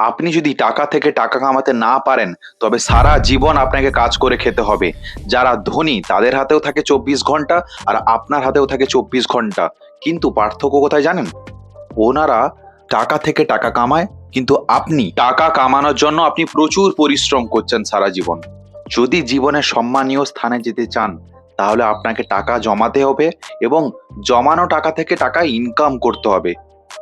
আপনি যদি টাকা থেকে টাকা কামাতে না পারেন, তবে সারা জীবন আপনাকে কাজ করে খেতে হবে। যারা ধনী তাদের হাতেও থাকে 24 ঘন্টা, আর আপনার হাতেও থাকে 24 ঘন্টা। কিন্তু পার্থক্য কোথায় জানেন? ওনারা টাকা থেকে টাকা কামায়, কিন্তু আপনি টাকা কামানোর জন্য আপনি প্রচুর পরিশ্রম করছেন সারা জীবন। যদি জীবনে সম্মানীয় স্থানে যেতে চান, তাহলে আপনাকে টাকা জমাতে হবে এবং জমানো টাকা থেকে টাকা ইনকাম করতে হবে।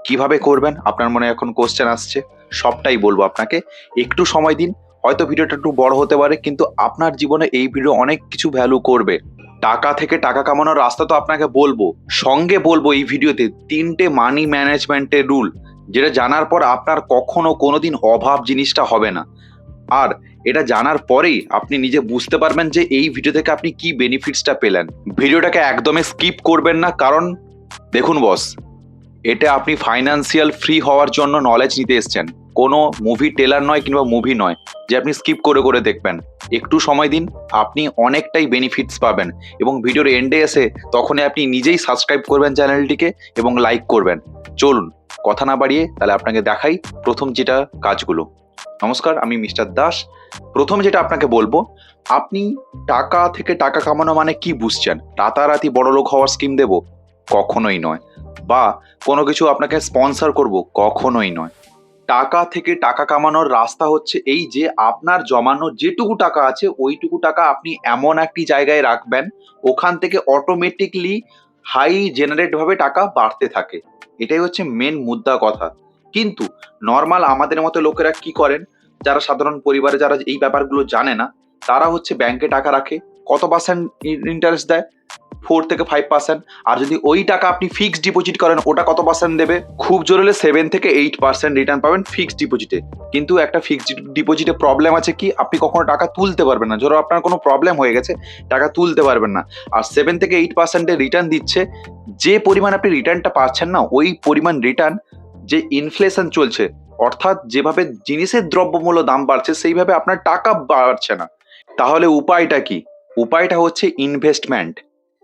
কিভাবে করবেন? আপনার মনে এখন কোশ্চেন আসছে। সবটাই বলবো আপনাকে। একটু সময় দিন। হয়তো ভিডিওটা একটু বড় হতে পারে, কিন্তু আপনার জীবনে এই ভিডিও অনেক কিছু ভ্যালু করবে। টাকা থেকে টাকা কামানোর রাস্তা তো আপনাকে বলবো, সঙ্গে বলবো এই ভিডিওতে 3টে মানি ম্যানেজমেন্টের রুল, যেটা জানার পর আপনার কখনো কোনোদিন অভাব জিনিসটা হবে না। আর এটা জানার পরেই আপনি নিজে বুঝতে পারবেন যে এই ভিডিও থেকে আপনি কি বেনিফিটসটা পেলেন। ভিডিওটাকে একদমই স্কিপ করবেন না, কারণ দেখুন বস, এটা আপনি ফাইন্যান্সিয়াল ফ্রি হওয়ার জন্য নলেজ নিতে এসছেন, কোনো মুভি টেলার নয় কিংবা মুভি নয় যে আপনি স্কিপ করে করে দেখবেন। একটু সময় দিন, আপনি অনেকটাই বেনিফিটস পাবেন এবং ভিডিওর এন্ডে এসে তখনই আপনি নিজেই সাবস্ক্রাইব করবেন চ্যানেলটিকে এবং লাইক করবেন। চলুন কথা না বাড়িয়ে তাহলে আপনাকে দেখাই প্রথম যেটা কাজগুলো। নমস্কার, আমি মিস্টার দাস। প্রথম যেটা আপনাকে বলবো, আপনি টাকা থেকে টাকা কামানো মানে কি বুঝছেন? রাতারাতি বড়লোক হওয়ার স্কিম দেব? কখনোই নয়। বা কোনো কিছু আপনাকে স্পন্সর করব? কখনোই নয়। টাকা থেকে টাকা কামানোর রাস্তা হচ্ছে এই যে আপনার জমানো যেটুকু টাকা আছে ওইটুকু টাকা আপনি এমন একটি জায়গায় রাখবেন, ওখান থেকে অটোমেটিকলি হাই জেনারেট ভাবে টাকা বাড়তে থাকে। এটাই হচ্ছে মেন মুদ্রা কথা। কিন্তু নর্মাল আমাদের মতো লোকেরা কি করেন, যারা সাধারণ পরিবারে যারা এই ব্যাপারগুলো জানে না, তারা হচ্ছে ব্যাংকে টাকা রাখে। কত পার্সেন্ট ইন্টারেস্ট দেয়? 4 থেকে 5%। আর যদি ওই টাকা আপনি ফিক্সড ডিপোজিট করেন, ওটা কত পার্সেন্ট দেবে? খুব জোর হলে 7 থেকে 8% রিটার্ন পাবেন ফিক্সড ডিপোজিটে। কিন্তু একটা ফিক্সড ডিপোজিটে প্রবলেম আছে কি, আপনি কখনো টাকা তুলতে পারবেন না। ধরো আপনার কোনো প্রবলেম হয়ে গেছে, টাকা তুলতে পারবেন না। আর 7 থেকে 8% রিটার্ন দিচ্ছে, যে পরিমাণ আপনি রিটার্নটা পাচ্ছেন না, ওই পরিমাণ রিটার্ন যে ইনফ্লেশন চলছে, অর্থাৎ যেভাবে জিনিসের দ্রব্যমূল্য দাম বাড়ছে, সেইভাবে আপনার টাকা বাড়ছে না। তাহলে উপায়টা কি? উপায়টা হচ্ছে ইনভেস্টমেন্ট।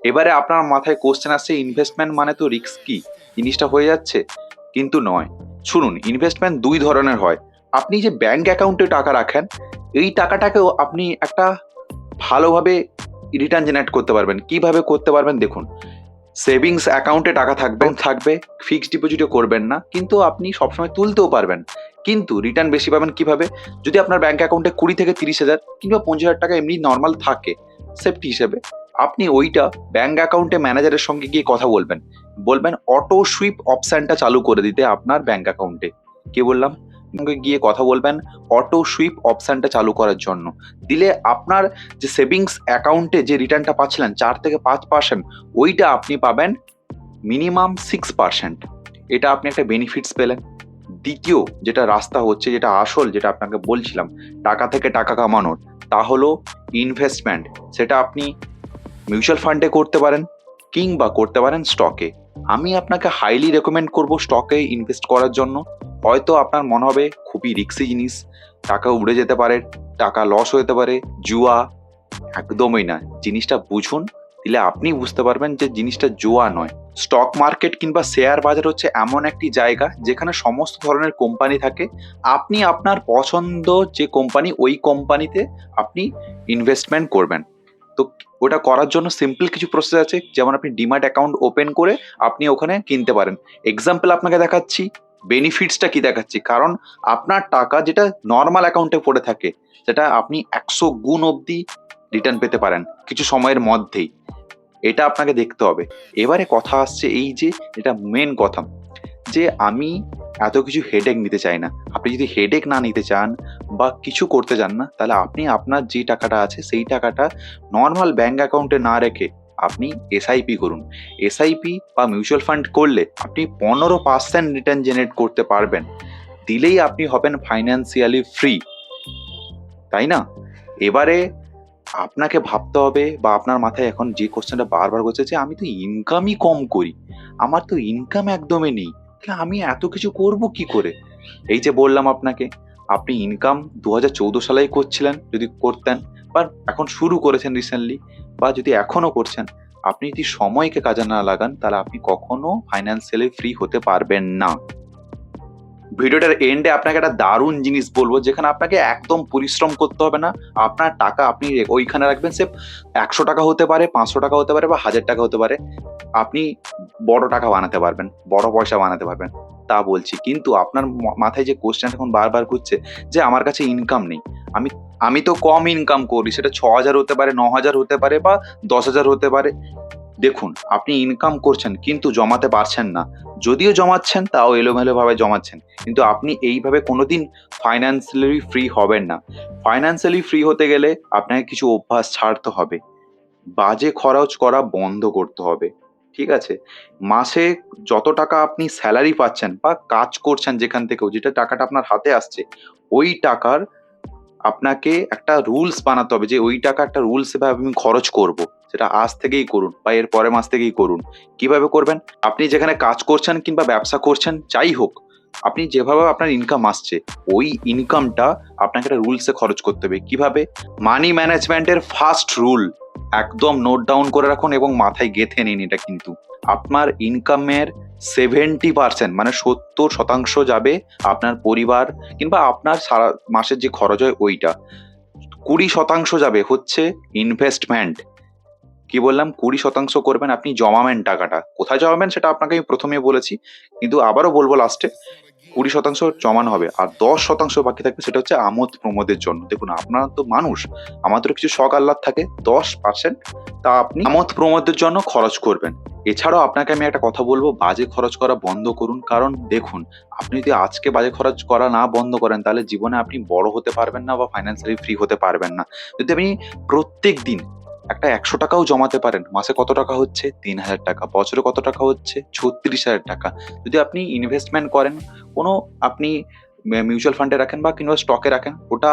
এবারে আপনার মাথায় কোশ্চেন আসছে, ইনভেস্টমেন্ট মানে তো রিস্কি জিনিসটা হয়ে যাচ্ছে। কিন্তু নয়। শুনুন, ইনভেস্টমেন্ট 2 ধরনের হয়। আপনি যে ব্যাংক অ্যাকাউন্টে টাকা রাখেন, এই টাকাটাকেও আপনি একটা ভালোভাবে রিটার্ন জেনারেট করতে পারবেন। কিভাবে করতে পারবেন দেখুন, সেভিংস অ্যাকাউন্টে টাকা থাকবে, ফিক্সড ডিপোজিটও করবেন না, কিন্তু আপনি সবসময় তুলতেও পারবেন। কিন্তু রিটার্ন বেশি পাবেন কিভাবে? যদি আপনার ব্যাংক অ্যাকাউন্টে 20 থেকে 30 হাজার কিংবা 50 হাজার টাকা এমনি নর্মাল থাকে সেফটি হিসেবে, আপনি ওইটা ব্যাংক অ্যাকাউন্টে ম্যানেজারের সঙ্গে গিয়ে কথা বলবেন। বলবেন অটো সুইপ অপশনটা চালু করে দিতে আপনার ব্যাংক অ্যাকাউন্টে। কি বললাম? সঙ্গে গিয়ে কথা বলবেন অটো সুইপ অপশনটা চালু করার জন্য। দিলে আপনার যে সেভিংস অ্যাকাউন্টে যে রিটার্নটা পাচ্ছিলেন 4 থেকে 5%, ওইটা আপনি পাবেন মিনিমাম 6%। এটা আপনি একটা বেনিফিটস পেলেন। দ্বিতীয় যেটা রাস্তা হচ্ছে, যেটা আসল, যেটা আপনাকে বলছিলাম টাকা থেকে টাকা কামানোর, তা হলো ইনভেস্টমেন্ট। সেটা আপনি মিউচুয়াল ফান্ডে করতে পারেন কিংবা করতে পারেন স্টকে। আমি আপনাকে হাইলি রেকমেন্ড করব স্টকে ইনভেস্ট করার জন্য। হয়তো আপনার মনে হবে খুবই রিস্কি জিনিস, টাকা উড়ে যেতে পারে, টাকা লস হতে পারে, জুয়া। একদমই না। জিনিসটা বুঝুন, দিলে আপনি বুঝতে পারবেন যে জিনিসটা জুয়া নয়। স্টক মার্কেট কিংবা শেয়ার বাজার হচ্ছে এমন একটি জায়গা যেখানে সমস্ত ধরনের কোম্পানি থাকে। আপনি আপনার পছন্দ যে কোম্পানি, ওই কোম্পানিতে আপনি ইনভেস্টমেন্ট করবেন। তো ওটা করার জন্য সিম্পল কিছু প্রসেস আছে, যেমন আপনি ডিম্যাট অ্যাকাউন্ট ওপেন করে আপনি ওখানে কিনতে পারেন। এক্সাম্পল আপনাকে দেখাচ্ছি, বেনিফিটসটা কি দেখাচ্ছি। কারণ আপনার টাকা যেটা নর্মাল অ্যাকাউন্টে পড়ে থাকে, সেটা আপনি 100 গুণ অবধি রিটার্ন পেতে পারেন কিছু সময়ের মধ্যেই। এটা আপনাকে দেখতে হবে। এবারে কথা আসছে এই যে, এটা মেন কথা, যে আমি এত কিছু হেডেক নিতে চাই না। আপনি যদি হেডেক না নিতে চান বা কিছু করতে চান না, তাহলে আপনি আপনার যে টাকাটা আছে সেই টাকাটা নর্মাল ব্যাংক অ্যাকাউন্টে না রেখে আপনি এসআইপি করুন। এসআইপি বা মিউচুয়াল ফান্ড করলে আপনি 15% রিটার্ন জেনারেট করতে পারবেন। দিলেই আপনি হবেন ফাইন্যান্সিয়ালি ফ্রি, তাই না? এবারে আপনাকে ভাবতে হবে, বা আপনার মাথায় এখন যে কোশ্চেনটা বারবার ঘুরছে যে আমি তো ইনকামই কম করি, আমার তো ইনকাম একদমই নেই, তাহলে আমি এত কিছু করব কি করে? এই যে বললাম আপনাকে, আপনি ইনকাম 2014 সালেই করছিলেন যদি করতেন, বা এখন শুরু করেছেন রিসেন্টলি, বা যদি এখনো করছেন, আপনি যদি সময়কে কাজে না লাগান, তাহলে আপনি কখনো ফাইন্যান্সিয়ালি ফ্রি হতে পারবেন না। ভিডিওটার এন্ডে আপনাকে একটা দারুণ জিনিস বলবো, যেখানে আপনাকে একদম পরিশ্রম করতে হবে না। আপনার টাকা আপনি ওইখানে রাখবেন, সে 100 টাকা হতে পারে, 500 টাকা হতে পারে বা 1000 টাকা হতে পারে। আপনি বড় টাকা বানাতে পারবেন, বড় পয়সা বানাতে পারবেন, তা বলছি। কিন্তু আপনার মাথায় যে কোশ্চেন এখন বারবার ঘুরছে যে আমার কাছে ইনকাম নেই, আমি আমি তো কম ইনকাম করি, সেটা 6,000 হতে পারে, 9,000 হতে পারে বা 10,000 হতে পারে। দেখুন, আপনি ইনকাম করছেন কিন্তু জমাতে পারছেন না। যদিও জমাচ্ছেন তাও এলোমেলোভাবে জমাচ্ছেন। কিন্তু আপনি এইভাবে কোনোদিন ফাইন্যান্সিয়ালি ফ্রি হবেন না। ফাইন্যান্সিয়ালি ফ্রি হতে গেলে আপনাকে কিছু অভ্যাস ছাড়তে হবে। বাজে খরচ করা বন্ধ করতে হবে। ঠিক আছে? মাসে যত টাকা আপনি সেলারি পাচ্ছেন বা কাজ করছেন যেখান থেকেও, যেটা টাকাটা আপনার হাতে আসছে, ওই টাকার আপনাকে একটা রুলস বানাতে হবে যে ওই টাকা একটা রুলস এভাবে আমি খরচ করব। সেটা আজ থেকেই করুন বা এর পরের মাস থেকেই করুন। কিভাবে করবেন? আপনি যেখানে কাজ করছেন কিংবা ব্যবসা করছেন, যাই হোক, আপনি যেভাবে আপনার ইনকাম আসছে, ওই ইনকামটা আপনাকে একটা রুলসে খরচ করতে হবে। কিভাবে? মানি ম্যানেজমেন্টের ফার্স্ট রুল একদম নোট ডাউন করে রাখুন এবং মাথায় গেঁথে নিন এটা কিন্তু। আপনার ইনকামের 70% মানে 70% যাবে আপনার পরিবার কিংবা আপনার সারা মাসের যে খরচ হয় ওইটা। 20% যাবে হচ্ছে ইনভেস্টমেন্ট। কি বললাম? 20% করবেন আপনি, জমাবেন টাকাটা। কোথায় জমাবেন সেটা আপনাকে আমি প্রথমেই বলেছি। কিন্তু আবারও বলবো লাস্টে, 20% জমানো হবে। আর 10% বাকি থাকবে, সেটা হচ্ছে আমোদ প্রমোদের জন্য। দেখুন, আপনারা তো মানুষ, আমাদেরও কিছু শখ আহ্লাদ থাকে। 10% তা আপনি আমোদ প্রমোদের জন্য খরচ করবেন। এছাড়াও আপনাকে আমি একটা কথা বলবো, বাজে খরচ করা বন্ধ করুন। কারণ দেখুন, আপনি যদি আজকে বাজে খরচ করা না বন্ধ করেন, তাহলে জীবনে আপনি বড় হতে পারবেন না বা ফাইন্যান্সিয়ালি ফ্রি হতে পারবেন না। যদি আপনি প্রত্যেকদিন একটা 100 টাকাও জমাতে পারেন, মাসে কত টাকা হচ্ছে? 3,000 টাকা। বছরে কত টাকা হচ্ছে? 36,000 টাকা। যদি আপনি ইনভেস্টমেন্ট করেন, কোনো আপনি মিউচুয়াল ফান্ডে রাখেন বা কিংবা স্টকে রাখেন, ওটা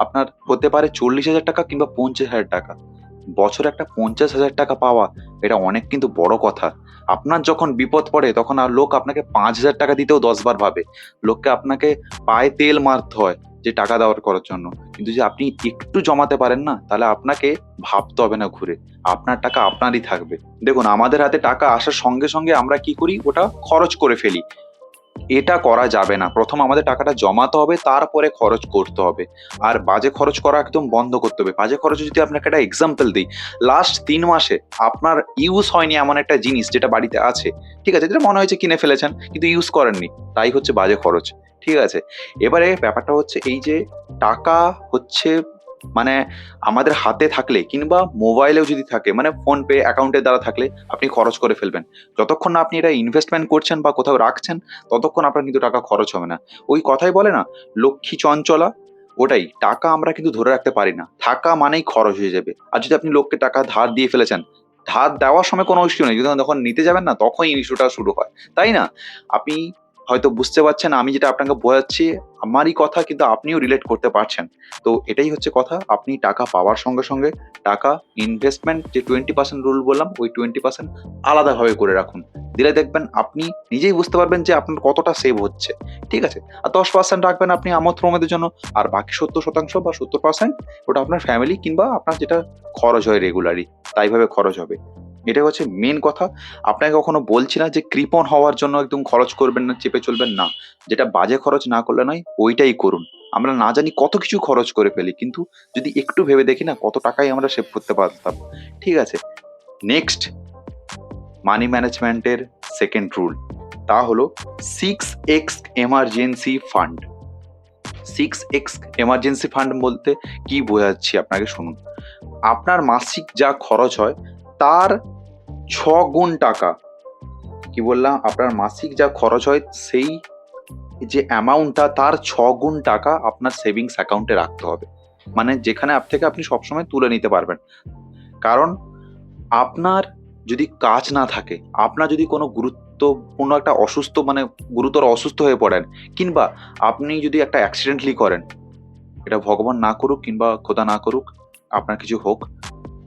আপনার হতে পারে 40,000 টাকা কিংবা 50,000 টাকা। বছরে একটা 50,000 টাকা পাওয়া, এটা অনেক কিন্তু বড় কথা। আপনার যখন বিপদ পড়ে তখন আর লোক আপনাকে 5,000 টাকা দিতেও 10 বার ভাবে। লোককে আপনাকে পায়ে তেল মারতে হয় যে টাকা দেওয়ার করার জন্য। কিন্তু যদি আপনি একটু জমাতে পারেন না, তাহলে আপনাকে ভাবতে হবে না ঘুরে। আপনার টাকা আপনারই থাকবে। দেখুন, আমাদের হাতে টাকা আসার সঙ্গে সঙ্গে আমরা কি করি? ওটা খরচ করে ফেলি। এটা করা যাবে না। প্রথম আমাদের টাকাটা জমাতে হবে, তারপরে খরচ করতে হবে। আর বাজে খরচ করা একদম বন্ধ করতে হবে। বাজে খরচে যদি আপনাকে একটা এক্সাম্পল দিই, লাস্ট ৩ মাসে আপনার ইউজ হয়নি এমন একটা জিনিস যেটা বাড়িতে আছে, ঠিক আছে? যেটা মনে হয়েছে কিনে ফেলেছেন কিন্তু ইউজ করেননি, তাই হচ্ছে বাজে খরচ। ঠিক আছে? এবারে ব্যাপারটা হচ্ছে এই যে টাকা হচ্ছে মানে আমাদের হাতে থাকলে কিংবা মোবাইলেও যদি থাকে, মানে ফোনপে অ্যাকাউন্টের দ্বারা থাকলে আপনি খরচ করে ফেলবেন। যতক্ষণ না আপনি এটা ইনভেস্টমেন্ট করছেন বা কোথাও রাখছেন, ততক্ষণ আপনার কিন্তু টাকা খরচ হবে না। ওই কথাই বলে না, লক্ষ্মী চঞ্চলা, ওটাই। টাকা আমরা কিন্তু ধরে রাখতে পারি না। থাকা মানেই খরচ হয়ে যাবে। আর যদি আপনি লোককে টাকা ধার দিয়ে ফেলেছেন, ধার দেওয়ার সময় কোনো ইস্যু নেই। যখন নিতে যাবেন না, তখনই ইস্যুটা শুরু হয়। তাই না? আপনি হয়তো বুঝতে পারছেন আমি যেটা আপনাকে বোঝাচ্ছি, আমারই কথা কিন্তু আপনিও রিলেট করতে পারছেন। তো এটাই হচ্ছে কথা। আপনি টাকা পাওয়ার সঙ্গে সঙ্গে টাকা ইনভেস্টমেন্ট যে 20% রুল বললাম, ওই 20% আলাদাভাবে করে রাখুন। দিলে দেখবেন আপনি নিজেই বুঝতে পারবেন যে আপনার কতটা সেভ হচ্ছে। ঠিক আছে? আর 10% রাখবেন আপনি আমোদ প্রমোদের জন্য। আর বাকি 70% বা 70% ওটা আপনার ফ্যামিলি কিংবা আপনার যেটা খরচ হয় রেগুলারই, তাইভাবে খরচ হবে। এটাই হচ্ছে মেইন কথা। আপনাকে কখনো বলছি না যে কৃপণ হওয়ার জন্য একদম খরচ করবেন না, চেপে চলবেন না। যেটা বাজে খরচ না করলে নয়, ওইটাই করুন। আমরা না জানি কত কিছু খরচ করে ফেলি। কিন্তু যদি একটু ভেবে দেখি না, কত টাকাই আমরা সেভ করতে পারতাম। ঠিক আছে? নেক্সট, মানি ম্যানেজমেন্টের সেকেন্ড রুল, তা হলো 6x emergency fund. 6x emergency fund বলতে কি বোঝাচ্ছি আপনাকে শুনুন। আপনার মাসিক যা খরচ হয় তার 6 গুণ টাকা, কি বললাম? আপনার মাসিক যা খরচ হয় সেই যে অ্যামাউন্টটা, তার 6 গুণ টাকা আপনার সেভিংস অ্যাকাউন্টে রাখতে হবে। মানে যেখানে থেকে আপনি সবসময় তুলে নিতে পারবেন। কারণ আপনার যদি কাজ না থাকে, আপনার যদি কোনো গুরুত্বপূর্ণ একটা অসুস্থ মানে গুরুতর অসুস্থ হয়ে পড়েন, কিংবা আপনি যদি একটা অ্যাক্সিডেন্টালি করেন, এটা ভগবান না করুক কিংবা খোদা না করুক, আপনার কিছু হোক,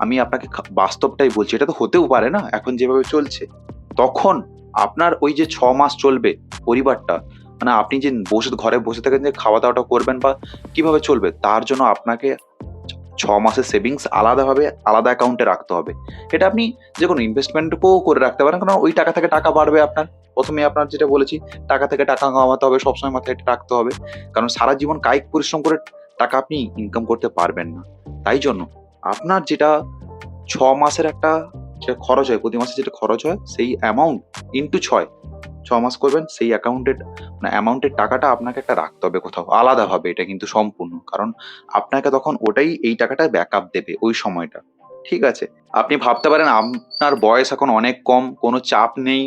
আমি আপনাকে বাস্তবটাই বলছি, এটা তো হতেও পারে না এখন যেভাবে চলছে। তখন আপনার ওই যে 6 মাস চলবে পরিবারটা, মানে আপনি যে ঘরে বসে থাকেন যে খাওয়া দাওয়াটা করবেন বা কিভাবে চলবে, তার জন্য আপনাকে মাসের সেভিংস আলাদাভাবে আলাদা অ্যাকাউন্টে রাখতে হবে। এটা আপনি যে কোনো ইনভেস্টমেন্টকেও করে রাখতে পারেন, কারণ ওই টাকা থেকে টাকা বাড়বে আপনার। প্রথমেই আপনার যেটা বলেছি, টাকা থেকে টাকা কামাতে হবে, সবসময় মাথায় এটা রাখতে হবে। কারণ সারা জীবন কায়িক পরিশ্রম করে টাকা আপনি ইনকাম করতে পারবেন না। তাই জন্য আপনার যেটা মাসের একটা যেটা খরচ হয়, প্রতি মাসে যেটা খরচ হয় সেই অ্যামাউন্ট ইনটু 6 মাস করবেন, সেই অ্যামাউন্টের টাকাটা আপনাকে একটা রাখতে হবে কোথাও আলাদাভাবে। এটা কিন্তু সম্পূর্ণ, কারণ আপনাকে তখন ওটাই এই টাকাটা ব্যাকআপ দেবে ওই সময়টা। ঠিক আছে? আপনি ভাবতে পারেন আপনার বয়স এখন অনেক কম, কোনো চাপ নেই।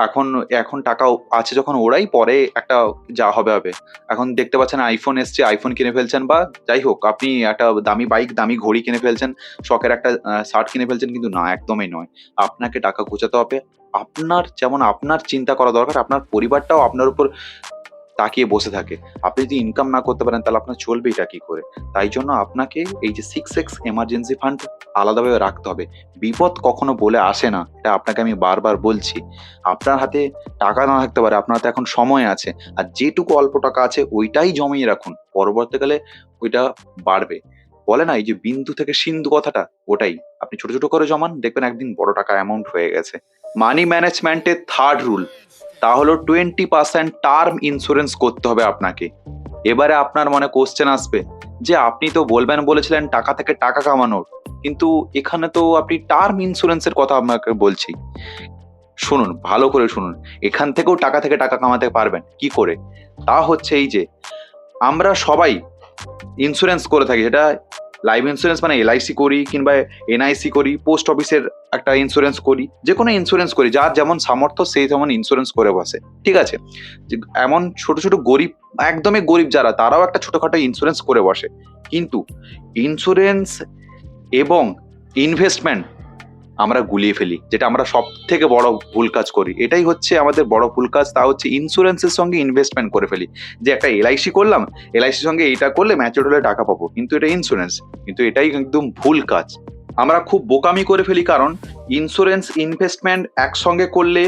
এখন এখন টাকা আছে যখন, ওরাই পরে একটা যা হবে হবে। এখন দেখতে পাচ্ছেন iPhone এসছে, iPhone কিনে ফেলছেন, বা যাই হোক আপনি একটা দামি বাইক, দামি ঘড়ি কিনে ফেলছেন, শখের একটা শার্ট কিনে ফেলছেন, কিন্তু না, একদমই নয়। আপনাকে টাকা গোছাতে হবে। আপনার যেমন আপনার চিন্তা করা দরকার, আপনার পরিবারটাও আপনার উপর তাকিয়ে বসে থাকে। আপনি যদি ইনকাম না করতে পারেন তাহলে আপনার চলবেইটা কি করে? তাই জন্য আপনাকে এই যে 6x এমার্জেন্সি ফান্ড আলাদাভাবে রাখতে হবে। বিপদ কখনো বলে আসে না, এটা আপনাকে আমি বারবার বলছি। আপনার হাতে টাকা না থাকতে পারে, আপনার হাতে এখন সময় আছে। আর যেটুকু অল্প টাকা আছে ওইটাই জমিয়ে রাখুন। পরবর্তীকালে ওইটা বাড়বে। বলে না এই যে বিন্দু থেকে সিন্ধু কথাটা, ওটাই। আপনি ছোট, ছোট করে জমান, দেখবেন একদিন বড় টাকা অ্যামাউন্ট হয়ে গেছে। মানি ম্যানেজমেন্টের 3rd রুল, তা হলো 20% টার্ম ইন্স্যুরেন্স করতে হবে আপনাকে। এবারে আপনার মনে কোশ্চেন আসবে যে আপনি তো বলেছিলেন টাকা থেকে টাকা কামানোর, কিন্তু এখানে তো আপনি টার্ম ইন্স্যুরেন্সের কথা আপনাকে বলছি। শুনুন, ভালো করে শুনুন। এখান থেকেও টাকা থেকে টাকা কামাতে পারবেন। কি করে? তা হচ্ছে এই যে আমরা সবাই ইন্স্যুরেন্স করে থাকি। সেটা লাইফ ইন্স্যুরেন্স মানে LIC করি, কিংবা NIC করি, পোস্ট অফিসের একটা ইন্স্যুরেন্স করি, যে কোনো ইন্স্যুরেন্স করি। যার যেমন সামর্থ্য সেই তেমন ইন্স্যুরেন্স করে বসে। ঠিক আছে? যে এমন ছোট, ছোট গরিব, একদমই গরিব যারা, তারাও একটা ছোটখাটো ইন্স্যুরেন্স করে বসে। কিন্তু ইন্স্যুরেন্স এবং ইনভেস্টমেন্ট আমরা গুলিয়ে ফেলি, যেটা আমরা সবথেকে বড় ভুল কাজ করি। এটাই হচ্ছে আমাদের বড় ভুল কাজ, তা হচ্ছে ইন্স্যুরেন্সের সঙ্গে ইনভেস্টমেন্ট করে ফেলি। যে একটা LIC করলাম, LICর সঙ্গে এইটা করলে ম্যাচিউরড হলে টাকা পাবো, কিন্তু এটা ইন্স্যুরেন্স। কিন্তু এটাই একদম ভুল কাজ। আমরা খুব বোকামি করে ফেলি, কারণ ইন্স্যুরেন্স ইনভেস্টমেন্ট একসঙ্গে করলে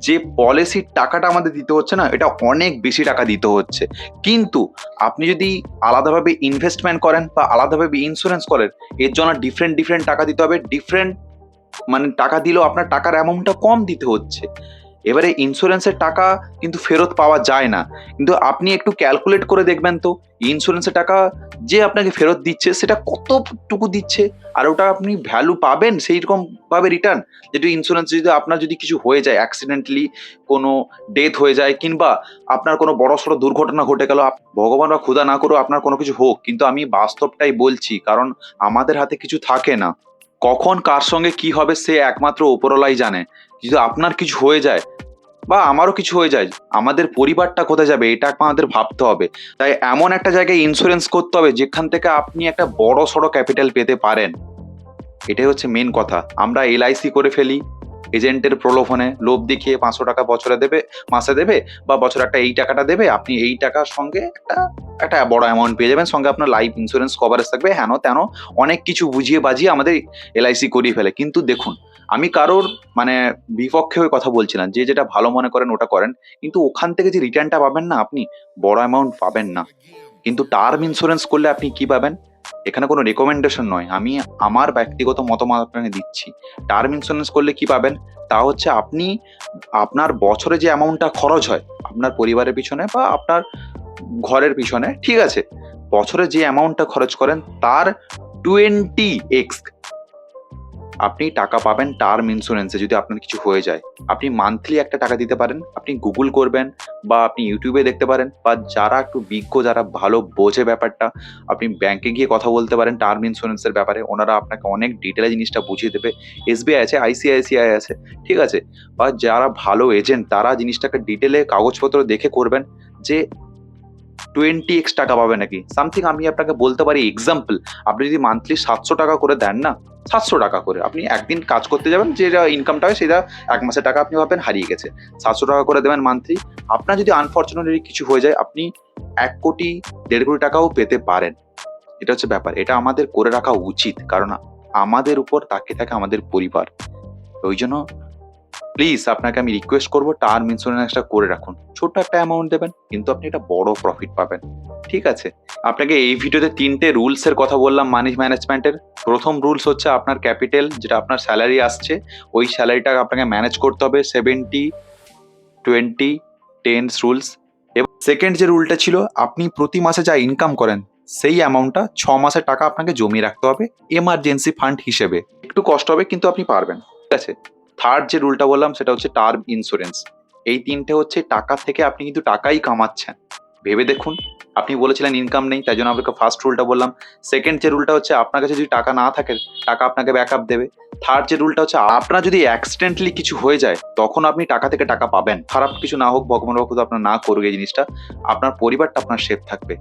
যে পলিসির টাকাটা আমাদের দিতে হচ্ছে না, এটা অনেক বেশি টাকা দিতে হচ্ছে। কিন্তু আপনি যদি আলাদাভাবে ইনভেস্টমেন্ট করেন বা আলাদাভাবে ইন্স্যুরেন্স করেন, এর জন্য ডিফারেন্ট টাকা দিতে হবে। মানে টাকা দিলেও আপনার টাকার অ্যামাউন্টটা কম দিতে হচ্ছে। এবারে ইন্স্যুরেন্সের টাকা কিন্তু ফেরত পাওয়া যায় না। কিন্তু আপনি একটু ক্যালকুলেট করে দেখবেন তো, ইন্স্যুরেন্সের টাকা যে আপনাকে ফেরত দিচ্ছে সেটা কতটুকু দিচ্ছে, আর ওটা আপনি ভ্যালু পাবেন সেইরকম ভাবে রিটার্ন। যেটা ইন্স্যুরেন্স, যদি আপনার যদি কিছু হয়ে যায়, অ্যাক্সিডেন্টালি কোনো ডেথ হয়ে যায়, কিংবা আপনার কোনো বড়সড় দুর্ঘটনা ঘটে গেল, ভগবান বা খোদা না করুক আপনার কোনো কিছু হোক, কিন্তু আমি বাস্তবটাই বলছি, কারণ আমাদের হাতে কিছু থাকে না। কখন কার সঙ্গে কি হবে সে একমাত্র ওপরওয়ালাই জানে। যদি আপনার কিছু হয়ে যায় বা আমারও কিছু হয়ে যায়, আমাদের পরিবারটা কোথায় যাবে এটা আমাদের ভাবতে হবে। তাই এমন একটা জায়গায় ইন্স্যুরেন্স করতে হবে যেখান থেকে আপনি একটা বড়সড় ক্যাপিটাল পেতে পারেন। এটাই হচ্ছে মেন কথা। আমরা LIC করে ফেলি এজেন্টের প্রলোভনে, লোভ দেখিয়ে 500 টাকা বছরে দেবে, মাসে দেবে, বা বছরে একটা এই টাকাটা দেবে, আপনি এই টাকার সঙ্গে একটা বড় অ্যামাউন্ট পেয়ে যাবেন, সঙ্গে আপনার লাইফ ইন্স্যুরেন্স কভারেজ থাকবে, হেন তেন অনেক কিছু বুঝিয়ে বাজিয়ে আমাদের LIC করিয়ে ফেলে। কিন্তু দেখুন, আমি কারোর মানে বিপক্ষে হয়ে কথা বলছি না, যে যেটা ভালো মনে করেন ওটা করেন, কিন্তু ওখান থেকে যে রিটার্নটা পাবেন না, আপনি বড় অ্যামাউন্ট পাবেন না। কিন্তু টার্ম ইন্স্যুরেন্স করলে আপনি কি পাবেন? এখানে কোনো রেকমেন্ডেশন নয়, আমি আমার ব্যক্তিগত মতামত আপনাকে দিচ্ছি। টার্ম ইন্স্যুরেন্স করলে কি পাবেন? তা হচ্ছে আপনি আপনার বছরে যে অ্যামাউন্টটা খরচ হয় আপনার পরিবারের পিছনে বা আপনার ঘরের পিছনে, ঠিক আছে, বছরে যে অ্যামাউন্টটা খরচ করেন তার 20x আপনি টাকা পাবেন টার্ম ইন্স্যুরেন্সে। যদি আপনার কিছু হয়ে যায়, আপনি মান্থলি একটা টাকা দিতে পারেন। আপনি গুগল করবেন বা আপনি ইউটিউবে দেখতে পারেন, বা যারা একটু বিজ্ঞ, যারা ভালো বোঝে ব্যাপারটা, আপনি ব্যাংকে গিয়ে কথা বলতে পারেন টার্ম ইন্স্যুরেন্সের ব্যাপারে। ওনারা আপনাকে অনেক ডিটেলে জিনিসটা বুঝিয়ে দেবে। SBI আছে, ICICI আছে, ঠিক আছে, বা যারা ভালো এজেন্ট তারা জিনিসটাকে ডিটেলে কাগজপত্র দেখে করবেন যে 20x টাকা পাবে নাকি সামথিং। আমি আপনাকে বলতে পারি এক্সাম্পল, আপনি যদি মান্থলি 700 টাকা করে দেন না, 700 টাকা করে আপনি একদিন কাজ করতে যাবেন, যেটা ইনকামটা হয় সেটা এক মাসের টাকা আপনি ভাবেন হারিয়ে গেছে, 700 টাকা করে দেবেন মান্থলি। আপনার যদি আনফর্চুনেটলি কিছু হয়ে যায়, আপনি 1 কোটি 1.5 কোটি টাকাও পেতে পারেন। এটা হচ্ছে ব্যাপার। এটা আমাদের করে রাখা উচিত, কারণ আমাদের উপর তাকিয়ে থাকে আমাদের পরিবার। ওই জন্য প্লিজ আপনাকে আমি রিকোয়েস্ট করবো, টার্ম ইন্স্যুরেন্সটা করে রাখুন। ছোট্ট একটা অ্যামাউন্ট দেবেন, কিন্তু আপনি একটা বড় প্রফিট পাবেন। ঠিক ঠিক আছে? আপনাকে এই ভিডিওতে ৩ টে রুলস এর কথা বললাম মানি ম্যানেজমেন্টের। প্রথম রুলস হচ্ছে আপনার ক্যাপিটাল, যেটা আপনার স্যালারি আসছে, ওই স্যালারিটা আপনাকে ম্যানেজ করতে হবে 70-20-10 রুলস। এবং সেকেন্ড যে রুলটা ছিল, আপনি প্রতি মাসে যা ইনকাম করেন সেই অ্যামাউন্টটা ৬ মাসের টাকা আপনাকে জমিয়ে রাখতে হবে এমার্জেন্সি ফান্ড হিসেবে। একটু কষ্ট হবে কিন্তু আপনি পারবেন, ঠিক আছে? থার্ড যে রুলটা বললাম সেটা হচ্ছে টার্ম ইন্স্যুরেন্স। এই ৩ টে হচ্ছে টাকা থেকে আপনি কিন্তু টাকাই কামাচ্ছেন। ভেবে দেখুন, আপনি বলেছিলেন ইনকাম নেই, তাই জন্য আপনাকে ফার্স্ট রুলটা বললাম। সেকেন্ড যে রুলটা হচ্ছে আপনার কাছে যদি টাকা না থাকে, টাকা আপনাকে ব্যাকআপ দেবে। থার্ড যে রুলটা হচ্ছে আপনার যদি অ্যাক্সিডেন্টালি কিছু হয়ে যায় তখন আপনি টাকা থেকে টাকা পাবেন। খারাপ কিছু না হোক, ভগবান বকুত আপনার না করুক এই জিনিসটা, আপনার পরিবারটা আপনার সেফ থাকবে।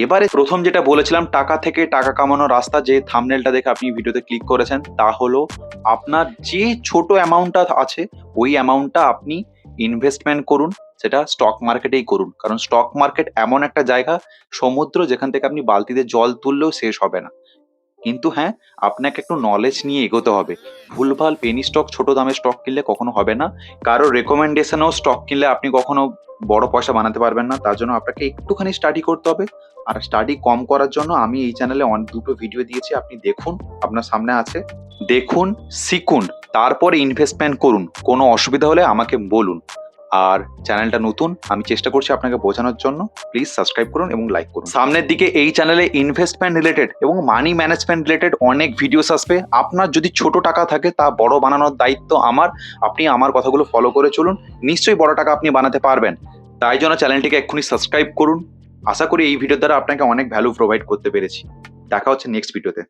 এবারে প্রথম যেটা বলেছিলাম টাকা থেকে টাকা কামানোর রাস্তা, যে থাম্বনেলটা দেখে আপনি ভিডিওতে ক্লিক করেছেন, তা হলো আপনার যে ছোট অ্যামাউন্টটা আছে ওই অ্যামাউন্টটা আপনি ইনভেস্টমেন্ট করুন, সেটা স্টক মার্কেটেই করুন। কারণ স্টক মার্কেট এমন একটা জায়গা, সমুদ্র, যেখান থেকে আপনি বালতিতে জল তুললেও শেষ হবে না। কিন্তু হ্যাঁ, আপনাকে একটু নলেজ নিয়ে এগোতে হবে। ভুলভাল পেনি স্টক, ছোট দামের স্টক কিনলে কখনো হবে না। কারো রেকমেন্ডেশনেও স্টক কিনলে আপনি কখনো বড় পয়সা বানাতে পারবেন না। তার জন্য আপনাকে একটুখানি স্টাডি করতে হবে। আর স্টাডি কম করার জন্য আমি এই চ্যানেলে দুটো ভিডিও দিয়েছি, আপনি দেখুন, আপনার সামনে আছে। দেখুন, শিখুন, তারপরে ইনভেস্টমেন্ট করুন। কোনো অসুবিধা হলে আমাকে বলুন। আর চ্যানেলটা নতুন, আমি চেষ্টা করছি আপনাকে বোঝানোর জন্য। প্লিজ সাবস্ক্রাইব করুন এবং লাইক করুন। সামনের দিকে এই চ্যানেলে ইনভেস্টমেন্ট রিলেটেড এবং মানি ম্যানেজমেন্ট রিলেটেড অনেক ভিডিওস আসবে। আপনার যদি ছোট টাকা থাকে তা বড় বানানোর দায়িত্ব আমার। আপনি আমার কথাগুলো ফলো করে চলুন, নিশ্চয়ই বড় টাকা আপনি বানাতে পারবেন। তাই জন্য চ্যানেলটিকে এক্ষুনি সাবস্ক্রাইব করুন। আশা করি এই ভিডিওর দ্বারা আপনাকে অনেক ভ্যালু প্রোভাইড করতে পেরেছি। দেখা হচ্ছে নেক্সট ভিডিওতে।